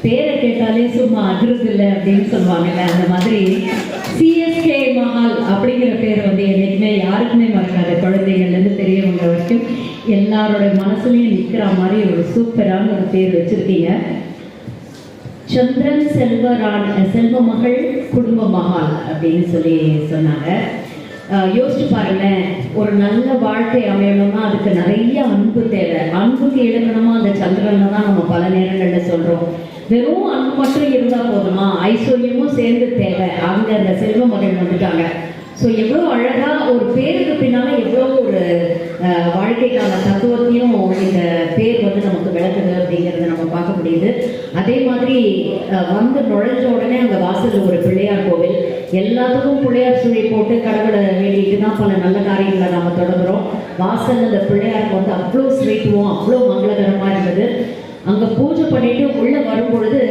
பேரை கேட்டாலே சும்மா அதிர்வு இல்லை அப்படின்னு சொல்லுவாங்கல்ல, அந்த மாதிரி சிஎஸ்கே மஹால் அப்படிங்கிற பேர் வந்து என்னைக்குமே யாருக்குமே மறக்காது. குழந்தைகள்லேருந்து பெரியவங்க வரைக்கும் எல்லாரோட மனசுலையும் நிற்கிற மாதிரி ஒரு சூப்பரான ஒரு பேர் வச்சிருக்கீங்க. சந்திரன் செல்வ மகள் குடும்ப மஹால் அப்படின்னு சொல்லி சொன்னாங்க. யோசிச்சு பாருங்களேன், ஒரு நல்ல வாழ்க்கை அமையணும்னா அதுக்கு நிறைய அன்பு தேவை. அன்புக்கு இழந்தனமா அந்த சந்திரனை தான் நம்ம பல நேரங்களில் சொல்றோம். வெறும் அன்பு மட்டும் இருந்தால் போதுமா? ஐஸ்வர்யமும் சேர்ந்து தேவை. அவங்க அந்த செல்வ மகள் வந்துட்டாங்க. ஸோ எவ்வளோ அழகா ஒரு பேருக்கு பின்னால எவ்வளோ ஒரு வாழ்க்கைக்கான தத்துவத்தையும் இந்த பேர் வந்து நமக்கு விளக்குது அப்படிங்கிறத நம்ம பார்க்க முடியுது. அதே மாதிரி வந்து நுழைஞ்ச உடனே அங்கே வாசலில் ஒரு பிள்ளையார் கோவில், எல்லாத்துக்கும் பிள்ளையார் சுழி போட்டு கடவுளை வேண்டிட்டு தான் பல நல்ல காரியங்களை நம்ம தொடங்குறோம். வாசல் அந்த பிள்ளையாருக்கு வந்து அவ்வளோ ஸ்வீட்டுவோம், அவ்வளோ மங்களகரமாக இருந்தது. அங்கே பூஜை பண்ணிட்டு உள்ளே வரும்பொழுது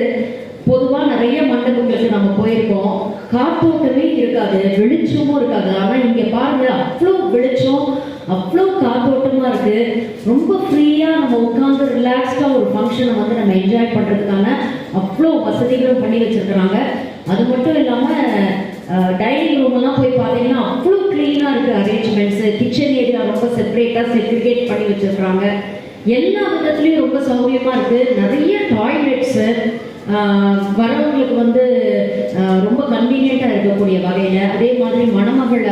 பொதுவாக நிறைய மண்டபங்களுக்கு நம்ம போயிருக்கோம், காத்தோட்டமே இருக்காது, வெளிச்சமும் இருக்காது. ஆனால் இங்கே பாருங்க, அவ்வளோ வெளிச்சம், அவ்வளோ காத்தோட்டமாக இருக்குது. ரொம்ப ஃப்ரீயாக நம்ம உட்காந்து ரிலாக்ஸ்டாக ஒரு ஃபங்க்ஷனை வந்து நம்ம என்ஜாய் பண்ணுறதுக்கான அவ்வளோ வசதிகளும் பண்ணி வச்சுருக்குறாங்க. அது மட்டும் இல்லாமல் டைனிங் ரூமெல்லாம் போய் பார்த்தீங்கன்னா அவ்வளோ க்ளீனாக இருக்குது அரேஞ்ச்மெண்ட்ஸு. கிச்சன் ஏரியா ரொம்ப செப்பரேட்டாக செக்ரிகேட் பண்ணி வச்சுருக்குறாங்க. எல்லா விதத்துலேயும் ரொம்ப சௌகரியமாக இருக்குது. நிறைய டாய்லெட்ஸு வரவங்களுக்கு வந்து ரொம்ப கன்வீனியண்ட்டாக இருக்கக்கூடிய வகையில். அதே மாதிரி மணமகள்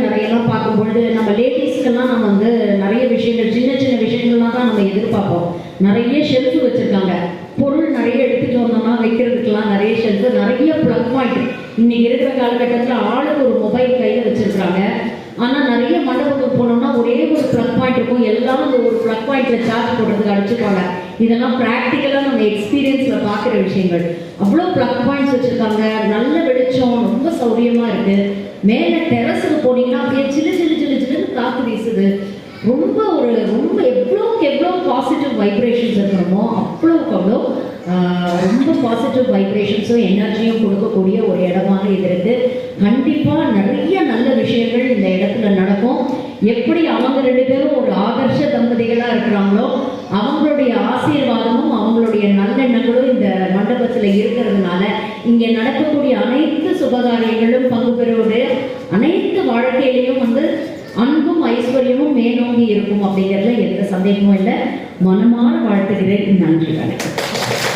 அறையெல்லாம் பார்க்கும்பொழுது நம்ம லேடிஸ்க்கெல்லாம் நம்ம வந்து நிறைய விஷயங்கள், சின்ன சின்ன விஷயங்கள்லாம் தான் நம்ம எதிர்பார்ப்போம். நிறைய ஷெல்ஃபு வச்சுருக்காங்க. பொருள் நிறைய எடுத்துகிட்டு வந்தோம்னா வைக்கிறதுக்கெல்லாம் நிறைய ஷெல்ஃபு, நிறைய ப்ளக் பாயிண்ட். இன்னைக்கு இருக்கிற காலகட்டத்தில் ஆளுக்கு ஒரு மொபைல் கையில் வச்சுருக்குறாங்க. ஆனால் நிறைய மண்டபத்துக்கு போனோம்னா ஒரே ஒரு ப்ளக் பாயிண்ட் இருக்கும். எல்லாம் அந்த ஒரு ப்ளக் பாயிண்ட்டில் சார்ஜ் போடுறதுக்கு அடிச்சுப்பாங்க. இதெல்லாம் ப்ராக்டிக்கலாக நம்ம எக்ஸ்பீரியன்ஸில் பார்க்குற விஷயங்கள். அவ்வளோ ப்ளக் பாயிண்ட்ஸ் வச்சுருக்காங்க. நல்ல வெளிச்சம், ரொம்ப சௌகரியமாக இருக்குது. மேலே டெரஸுக்கு போனீங்கன்னா அப்படியே சில்லு சில்லு சில்லு சில்லுன்னு காற்று வீசுது. ரொம்ப எவ்வளோக்கு எவ்வளோ பாசிட்டிவ் வைப்ரேஷன்ஸ் இருக்கணுமோ அவ்வளோக்கு அவ்வளோ ரொம்ப பாசிட்டிவ் வைப்ரேஷன்ஸும் எனர்ஜியும் கொடுக்கக்கூடிய ஒரு இடமாக இது இருக்குது. கண்டிப்பாக நிறைய நல்ல விஷயங்கள் இந்த இடத்துல நடக்கும். எப்படி அவங்க ரெண்டு பேரும் ஒரு ஆதர்ஷ தம்பதிகளாக இருக்கிறாங்களோ அவங்களுடைய ஆசீர்வாதமும் அவங்களுடைய நல்லெண்ணங்களும் இந்த மண்டபத்தில் இருக்கிறதுனால இங்கே நடக்கக்கூடிய அனைத்து சுபகாரியங்களும் பங்கு பெறுவது அனைத்து வாழ்க்கையிலையும் வந்து அன்பும் ஐஸ்வர்யமும் மேலோங்கி இருக்கும் அப்படிங்கிறதுல எந்த சந்தேகமும் இல்லை. மனமான வாழ்த்துகிறேன். நன்றி, வணக்கம்.